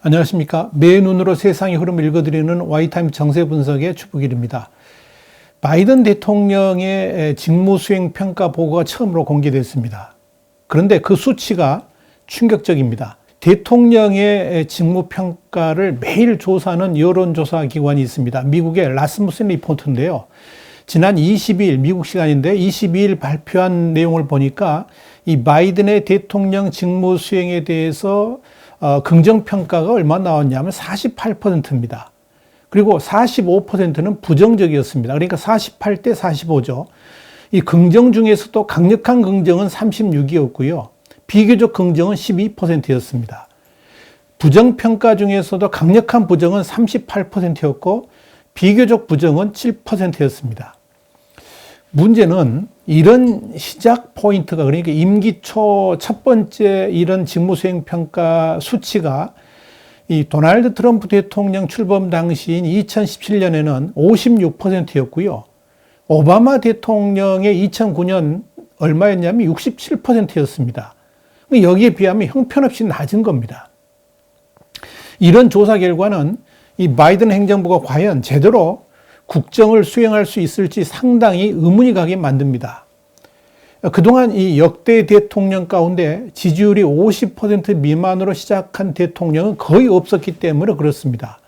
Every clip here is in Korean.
안녕하십니까. 매 눈으로 세상의 흐름을 읽어드리는 와이타임 정세 분석의 주북일입니다. 바이든 대통령의 직무수행 평가 보고가 처음으로 공개됐습니다. 그런데 그 수치가 충격적입니다. 대통령의 직무평가를 매일 조사하는 여론조사 기관이 있습니다. 미국의 라스무센 리포트인데요. 지난 22일, 미국 시간인데 22일 발표한 내용을 보니까 이 바이든의 대통령 직무 수행에 대해서 긍정평가가 얼마 나왔냐면 48%입니다. 그리고 45%는 부정적이었습니다. 그러니까 48대 45죠. 이 긍정 중에서도 강력한 긍정은 36이었고요. 비교적 긍정은 12%였습니다. 부정평가 중에서도 강력한 부정은 38%였고 비교적 부정은 7%였습니다. 문제는 이런 시작 포인트가, 그러니까 임기 초 첫 번째 이런 직무수행 평가 수치가 이 도널드 트럼프 대통령 출범 당시인 2017년에는 56%였고요. 오바마 대통령의 2009년 얼마였냐면 67%였습니다. 여기에 비하면 형편없이 낮은 겁니다. 이런 조사 결과는 이 바이든 행정부가 과연 제대로 국정을 수행할 수 있을지 상당히 의문이 가게 만듭니다. 그동안 이 역대 대통령 가운데 지지율이 50% 미만으로 시작한 대통령은 거의 없었기 때문에 그렇습니다.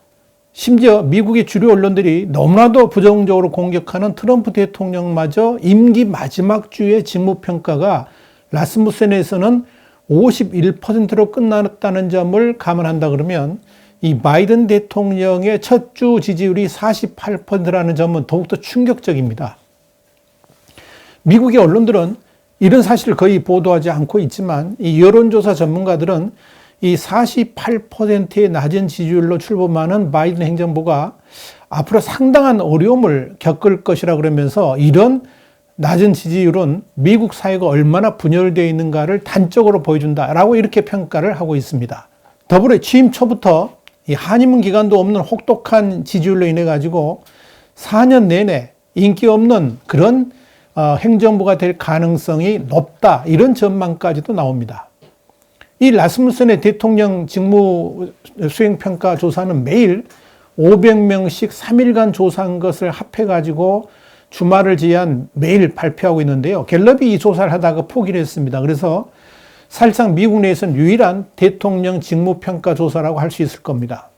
심지어 미국의 주류 언론들이 너무나도 부정적으로 공격하는 트럼프 대통령마저 임기 마지막 주의 직무평가가 라스무센에서는 51%로 끝났다는 점을 감안한다 그러면 이 바이든 대통령의 첫 주 지지율이 48%라는 점은 더욱더 충격적입니다. 미국의 언론들은 이런 사실을 거의 보도하지 않고 있지만 이 여론조사 전문가들은 이 48%의 낮은 지지율로 출범하는 바이든 행정부가 앞으로 상당한 어려움을 겪을 것이라 그러면서 이런 낮은 지지율은 미국 사회가 얼마나 분열되어 있는가를 단적으로 보여준다라고 이렇게 평가를 하고 있습니다. 더불어 취임 초부터 이 한의문 기간도 없는 혹독한 지지율로 인해 가지고 4년 내내 인기 없는 그런 행정부가 될 가능성이 높다, 이런 전망까지도 나옵니다. 이 라스무센의 대통령 직무 수행 평가 조사는 매일 500명씩 3일간 조사한 것을 합해 가지고 주말을 제한 매일 발표하고 있는데요. 갤럽이 이 조사를 하다가 포기를 했습니다. 그래서 사실상 미국 내에서는 유일한 대통령 직무평가 조사라고 할 수 있을 겁니다.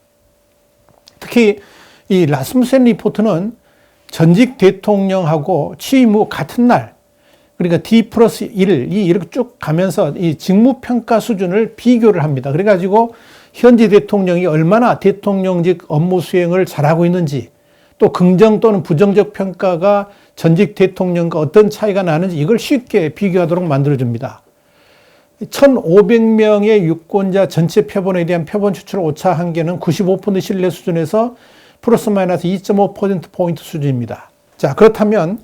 특히 이 라스무센 리포트는 전직 대통령하고 취임 후 같은 날, 그러니까 D+1이 이렇게 쭉 가면서 이 직무평가 수준을 비교를 합니다. 그래가지고 현재 대통령이 얼마나 대통령직 업무 수행을 잘하고 있는지, 또 긍정 또는 부정적 평가가 전직 대통령과 어떤 차이가 나는지 이걸 쉽게 비교하도록 만들어줍니다. 1,500명의 유권자 전체 표본에 대한 표본 추출 오차 한계는 95% 신뢰 수준에서 플러스 마이너스 2.5%포인트 수준입니다. 자, 그렇다면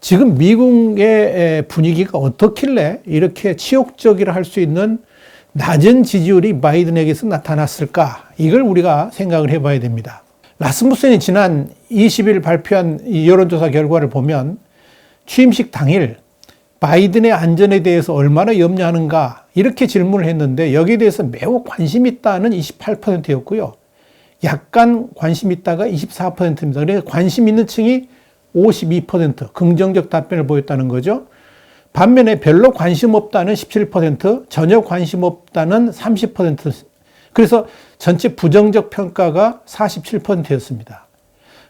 지금 미국의 분위기가 어떻길래 이렇게 치욕적이라 할 수 있는 낮은 지지율이 바이든에게서 나타났을까? 이걸 우리가 생각을 해봐야 됩니다. 라스무센이 지난 20일 발표한 이 여론조사 결과를 보면 취임식 당일 바이든의 안전에 대해서 얼마나 염려하는가 이렇게 질문을 했는데 여기에 대해서 매우 관심 있다는 28%였고요. 약간 관심 있다가 24%입니다. 그래서 관심 있는 층이 52%, 긍정적 답변을 보였다는 거죠. 반면에 별로 관심 없다는 17%, 전혀 관심 없다는 30%, 그래서 전체 부정적 평가가 47%였습니다.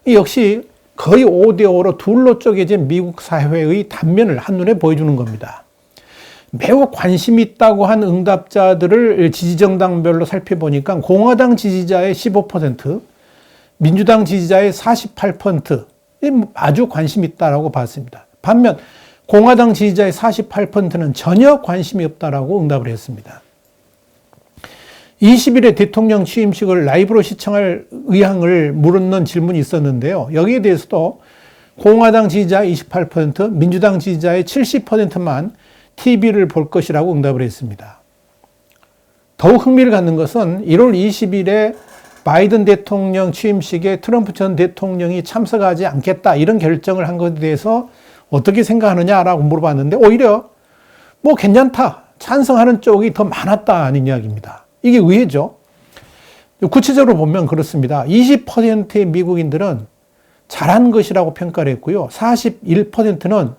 역시 거의 5대5로 둘로 쪼개진 미국 사회의 단면을 한눈에 보여주는 겁니다. 매우 관심 있다고 한 응답자들을 지지정당별로 살펴보니까 공화당 지지자의 15%, 민주당 지지자의 48%, 아주 관심 있다라고 봤습니다. 반면 공화당 지지자의 48%는 전혀 관심이 없다라고 응답을 했습니다. 20일에 대통령 취임식을 라이브로 시청할 의향을 물은 질문이 있었는데요. 여기에 대해서도 공화당 지지자의 28%, 민주당 지지자의 70%만 TV를 볼 것이라고 응답을 했습니다. 더욱 흥미를 갖는 것은 1월 20일에 바이든 대통령 취임식에 트럼프 전 대통령이 참석하지 않겠다, 이런 결정을 한 것에 대해서 어떻게 생각하느냐라고 물어봤는데 오히려 괜찮다, 찬성하는 쪽이 더 많았다는 이야기입니다. 이게 의외죠. 구체적으로 보면 그렇습니다. 20%의 미국인들은 잘한 것이라고 평가를 했고요. 41%는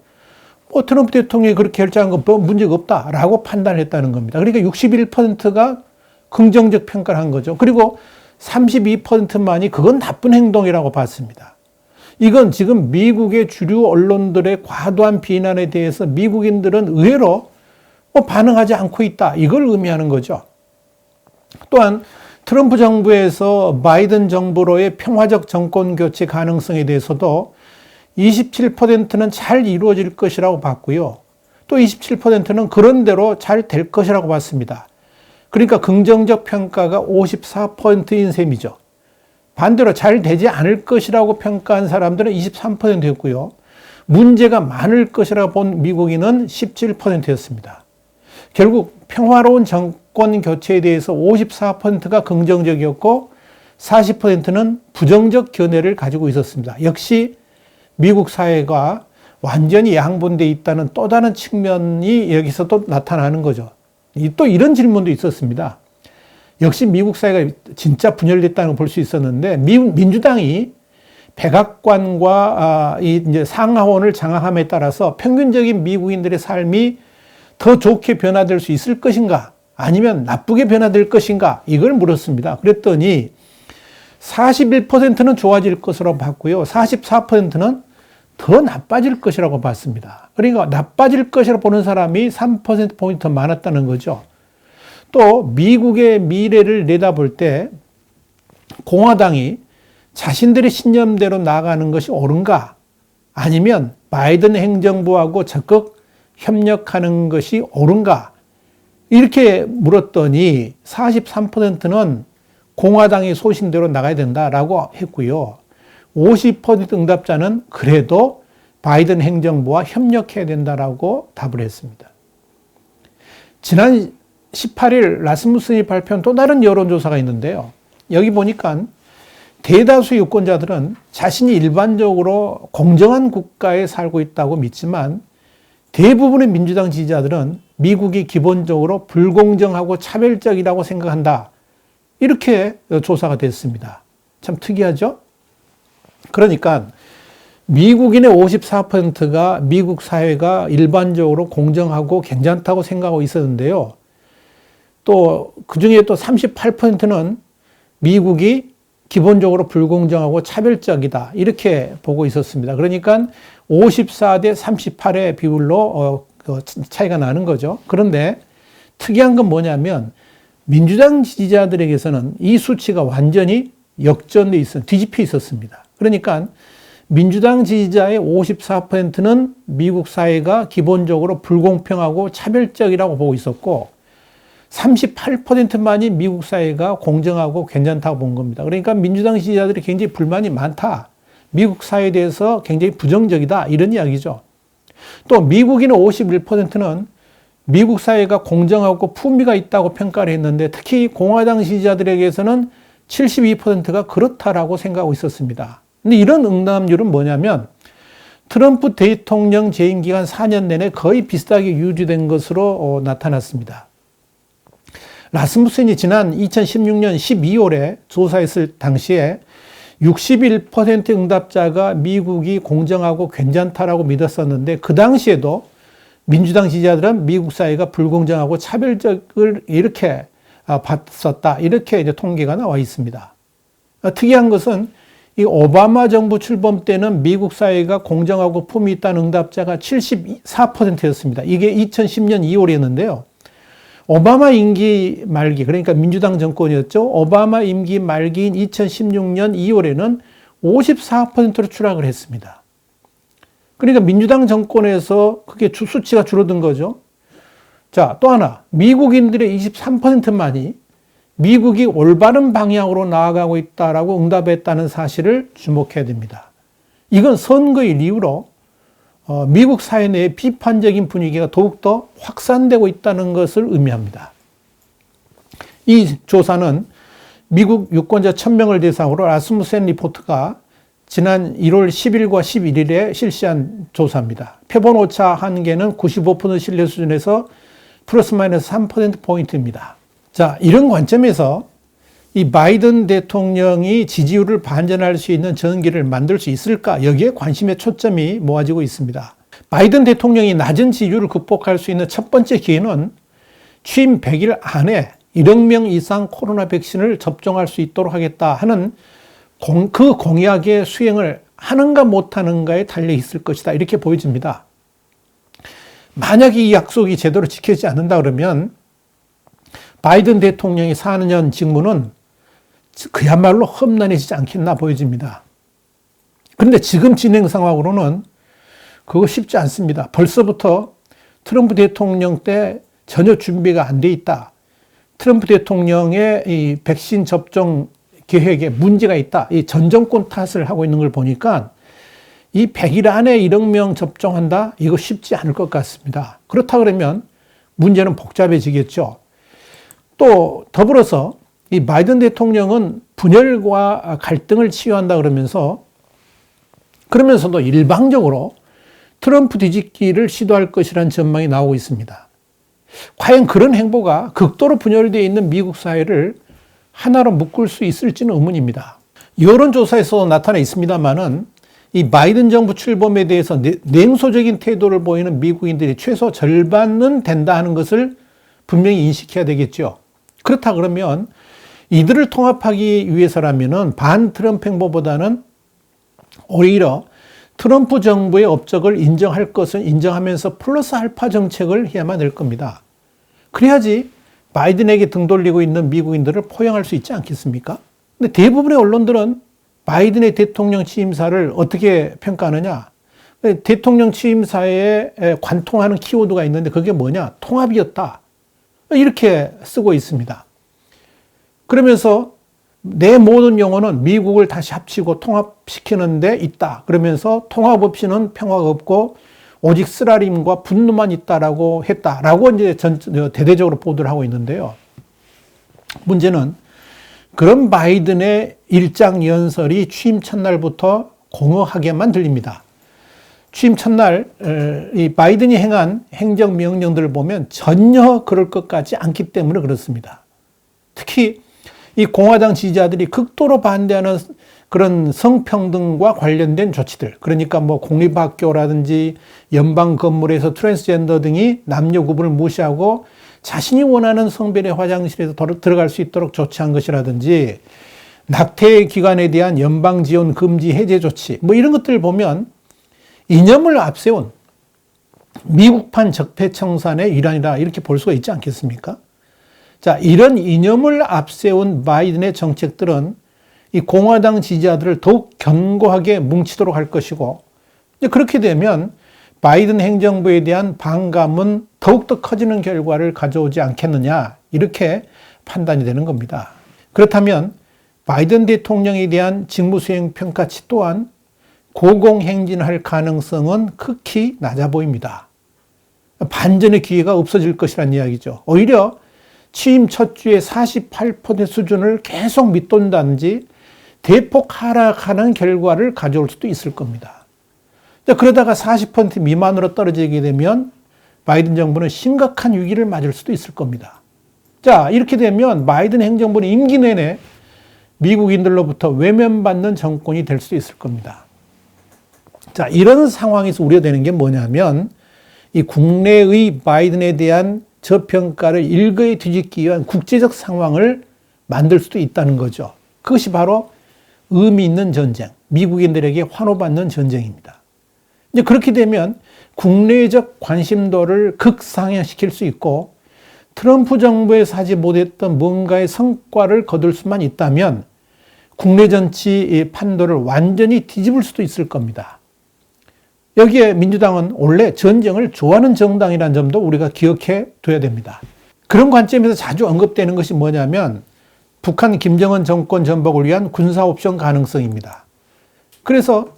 트럼프 대통령이 그렇게 결정한 건 문제가 없다라고 판단했다는 겁니다. 그러니까 61%가 긍정적 평가를 한 거죠. 그리고 32%만이 그건 나쁜 행동이라고 봤습니다. 이건 지금 미국의 주류 언론들의 과도한 비난에 대해서 미국인들은 의외로 반응하지 않고 있다. 이걸 의미하는 거죠. 또한 트럼프 정부에서 바이든 정부로의 평화적 정권 교체 가능성에 대해서도 27%는 잘 이루어질 것이라고 봤고요. 또 27%는 그런대로 잘 될 것이라고 봤습니다. 그러니까 긍정적 평가가 54%인 셈이죠. 반대로 잘 되지 않을 것이라고 평가한 사람들은 23%였고요. 문제가 많을 것이라고 본 미국인은 17%였습니다. 결국 평화로운 정권 교체에 대해서 54%가 긍정적이었고 40%는 부정적 견해를 가지고 있었습니다. 역시 미국 사회가 완전히 양분되어 있다는 또 다른 측면이 여기서 또 나타나는 거죠. 또 이런 질문도 있었습니다. 역시 미국 사회가 진짜 분열됐다는 걸 볼 수 있었는데 민주당이 백악관과 이제 상하원을 장악함에 따라서 평균적인 미국인들의 삶이 더 좋게 변화될 수 있을 것인가? 아니면 나쁘게 변화될 것인가? 이걸 물었습니다. 그랬더니 41%는 좋아질 것으로 봤고요. 44%는 더 나빠질 것이라고 봤습니다. 그러니까 나빠질 것이라고 보는 사람이 3%포인트 더 많았다는 거죠. 또 미국의 미래를 내다볼 때 공화당이 자신들의 신념대로 나아가는 것이 옳은가? 아니면 바이든 행정부하고 적극 협력하는 것이 옳은가? 이렇게 물었더니 43%는 공화당의 소신대로 나가야 된다라고 했고요. 50% 응답자는 그래도 바이든 행정부와 협력해야 된다라고 답을 했습니다. 지난 18일 라스무슨이 발표한 또 다른 여론조사가 있는데요. 여기 보니까 대다수 유권자들은 자신이 일반적으로 공정한 국가에 살고 있다고 믿지만 대부분의 민주당 지지자들은 미국이 기본적으로 불공정하고 차별적이라고 생각한다. 이렇게 조사가 됐습니다. 참 특이하죠? 그러니까 미국인의 54%가 미국 사회가 일반적으로 공정하고 괜찮다고 생각하고 있었는데요. 또 그중에 또 38%는 미국이 기본적으로 불공정하고 차별적이다. 이렇게 보고 있었습니다. 그러니까 54대 38의 비율로 차이가 나는 거죠. 그런데 특이한 건 뭐냐면 민주당 지지자들에게서는 이 수치가 완전히 역전돼 뒤집혀 있었습니다. 그러니까 민주당 지지자의 54%는 미국 사회가 기본적으로 불공평하고 차별적이라고 보고 있었고 38%만이 미국 사회가 공정하고 괜찮다고 본 겁니다. 그러니까 민주당 지지자들이 굉장히 불만이 많다. 미국 사회에 대해서 굉장히 부정적이다. 이런 이야기죠. 또 미국인의 51%는 미국 사회가 공정하고 품위가 있다고 평가를 했는데 특히 공화당 지지자들에게서는 72%가 그렇다라고 생각하고 있었습니다. 근데 이런 응답률은 뭐냐면 트럼프 대통령 재임 기간 4년 내내 거의 비슷하게 유지된 것으로 나타났습니다. 라스무슨이 지난 2016년 12월에 조사했을 당시에 61% 응답자가 미국이 공정하고 괜찮다라고 믿었었는데 그 당시에도 민주당 지지자들은 미국 사회가 불공정하고 차별적을 이렇게 봤었다. 이렇게 이제 통계가 나와 있습니다. 특이한 것은 이 오바마 정부 출범 때는 미국 사회가 공정하고 품위 있다는 응답자가 74%였습니다. 이게 2010년 2월이었는데요. 오바마 임기 말기, 그러니까 민주당 정권이었죠. 오바마 임기 말기인 2016년 2월에는 54%로 추락을 했습니다. 그러니까 민주당 정권에서 그게 수치가 줄어든 거죠. 자, 또 하나. 미국인들의 23%만이 미국이 올바른 방향으로 나아가고 있다라고 응답했다는 사실을 주목해야 됩니다. 이건 선거일 이후로 미국 사회 내의 비판적인 분위기가 더욱더 확산되고 있다는 것을 의미합니다. 이 조사는 미국 유권자 1000명을 대상으로 라스무센 리포트가 지난 1월 10일과 11일에 실시한 조사입니다. 표본 오차 한계는 95% 신뢰 수준에서 플러스 마이너스 3%포인트입니다. 자, 이런 관점에서 이 바이든 대통령이 지지율을 반전할 수 있는 전기를 만들 수 있을까? 여기에 관심의 초점이 모아지고 있습니다. 바이든 대통령이 낮은 지지율을 극복할 수 있는 첫 번째 기회는 취임 100일 안에 1억 명 이상 코로나 백신을 접종할 수 있도록 하겠다 하는 그 공약의 수행을 하는가 못하는가에 달려 있을 것이다. 이렇게 보여집니다. 만약에 이 약속이 제대로 지켜지지 않는다 그러면 바이든 대통령이 4년 직무는 그야말로 험난해지지 않겠나 보여집니다. 그런데 지금 진행 상황으로는 그거 쉽지 않습니다. 벌써부터 트럼프 대통령 때 전혀 준비가 안 돼 있다. 트럼프 대통령의 이 백신 접종 계획에 문제가 있다. 이 전 정권 탓을 하고 있는 걸 보니까 이 100일 안에 1억 명 접종한다? 이거 쉽지 않을 것 같습니다. 그렇다 그러면 문제는 복잡해지겠죠. 또 더불어서 이 바이든 대통령은 분열과 갈등을 치유한다 그러면서도 일방적으로 트럼프 뒤집기를 시도할 것이라는 전망이 나오고 있습니다. 과연 그런 행보가 극도로 분열되어 있는 미국 사회를 하나로 묶을 수 있을지는 의문입니다. 여론조사에서 나타나 있습니다만은 이 바이든 정부 출범에 대해서 냉소적인 태도를 보이는 미국인들이 최소 절반은 된다 하는 것을 분명히 인식해야 되겠죠. 그렇다 그러면 이들을 통합하기 위해서라면은 반 트럼프 행보보다는 오히려 트럼프 정부의 업적을 인정할 것은 인정하면서 플러스 알파 정책을 해야만 될 겁니다. 그래야지 바이든에게 등 돌리고 있는 미국인들을 포용할 수 있지 않겠습니까? 근데 대부분의 언론들은 바이든의 대통령 취임사를 어떻게 평가하느냐? 대통령 취임사에 관통하는 키워드가 있는데 그게 뭐냐? 통합이었다. 이렇게 쓰고 있습니다. 그러면서 내 모든 영혼은 미국을 다시 합치고 통합시키는 데 있다. 그러면서 통합 없이는 평화가 없고 오직 쓰라림과 분노만 있다라고 했다라고 이제 대대적으로 보도를 하고 있는데요. 문제는 그런 바이든의 일장 연설이 취임 첫날부터 공허하게만 들립니다. 취임 첫날 이 바이든이 행한 행정명령들을 보면 전혀 그럴 것 같지 않기 때문에 그렇습니다. 특히 이 공화당 지지자들이 극도로 반대하는 그런 성평등과 관련된 조치들, 그러니까 뭐 공립학교라든지 연방 건물에서 트랜스젠더 등이 남녀 구분을 무시하고 자신이 원하는 성별의 화장실에서 들어갈 수 있도록 조치한 것이라든지 낙태 기간에 대한 연방 지원 금지 해제 조치, 뭐 이런 것들을 보면 이념을 앞세운 미국판 적폐청산의 일환이다 이렇게 볼 수가 있지 않겠습니까? 자, 이런 이념을 앞세운 바이든의 정책들은 이 공화당 지지자들을 더욱 견고하게 뭉치도록 할 것이고, 이제 그렇게 되면 바이든 행정부에 대한 반감은 더욱더 커지는 결과를 가져오지 않겠느냐, 이렇게 판단이 되는 겁니다. 그렇다면 바이든 대통령에 대한 직무수행 평가치 또한 고공행진할 가능성은 극히 낮아 보입니다. 반전의 기회가 없어질 것이라는 이야기죠. 오히려 취임 첫 주에 48% 수준을 계속 밑돈다든지 대폭 하락하는 결과를 가져올 수도 있을 겁니다. 그러다가 40% 미만으로 떨어지게 되면 바이든 정부는 심각한 위기를 맞을 수도 있을 겁니다. 자, 이렇게 되면 바이든 행정부는 임기 내내 미국인들로부터 외면받는 정권이 될 수도 있을 겁니다. 자, 이런 상황에서 우려되는 게 뭐냐면 이 국내의 바이든에 대한 저평가를 일거에 뒤집기 위한 국제적 상황을 만들 수도 있다는 거죠. 그것이 바로 의미 있는 전쟁, 미국인들에게 환호받는 전쟁입니다. 이제 그렇게 되면 국내적 관심도를 극상향시킬 수 있고 트럼프 정부에서 하지 못했던 뭔가의 성과를 거둘 수만 있다면 국내 정치 판도를 완전히 뒤집을 수도 있을 겁니다. 여기에 민주당은 원래 전쟁을 좋아하는 정당이라는 점도 우리가 기억해 둬야 됩니다. 그런 관점에서 자주 언급되는 것이 뭐냐면 북한 김정은 정권 전복을 위한 군사 옵션 가능성입니다. 그래서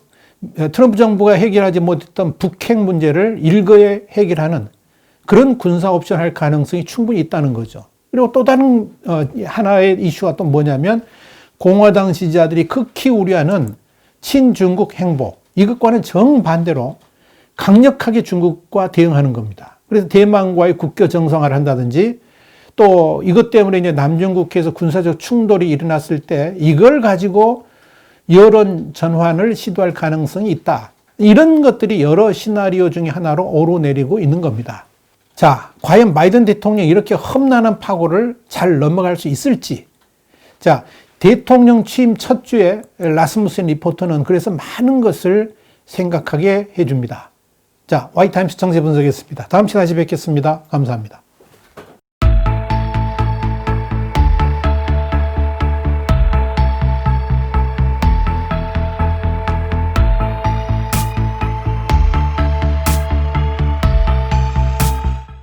트럼프 정부가 해결하지 못했던 북핵 문제를 일거에 해결하는 그런 군사 옵션 할 가능성이 충분히 있다는 거죠. 그리고 또 다른 하나의 이슈가 또 뭐냐면 공화당 지지자들이 극히 우려하는 친중국 행보, 이것과는 정반대로 강력하게 중국과 대응하는 겁니다. 그래서 대만과의 국교 정상화를 한다든지 또 이것 때문에 이제 남중국해에서 군사적 충돌이 일어났을 때 이걸 가지고 여론 전환을 시도할 가능성이 있다. 이런 것들이 여러 시나리오 중에 하나로 오르내리고 있는 겁니다. 자, 과연 바이든 대통령이 이렇게 험난한 파고를 잘 넘어갈 수 있을지. 자, 대통령 취임 첫 주에 라스무센 리포터는 그래서 많은 것을 생각하게 해줍니다. 자, 와이타임스 정세 분석이었습니다. 다음 시간에 다시 뵙겠습니다. 감사합니다.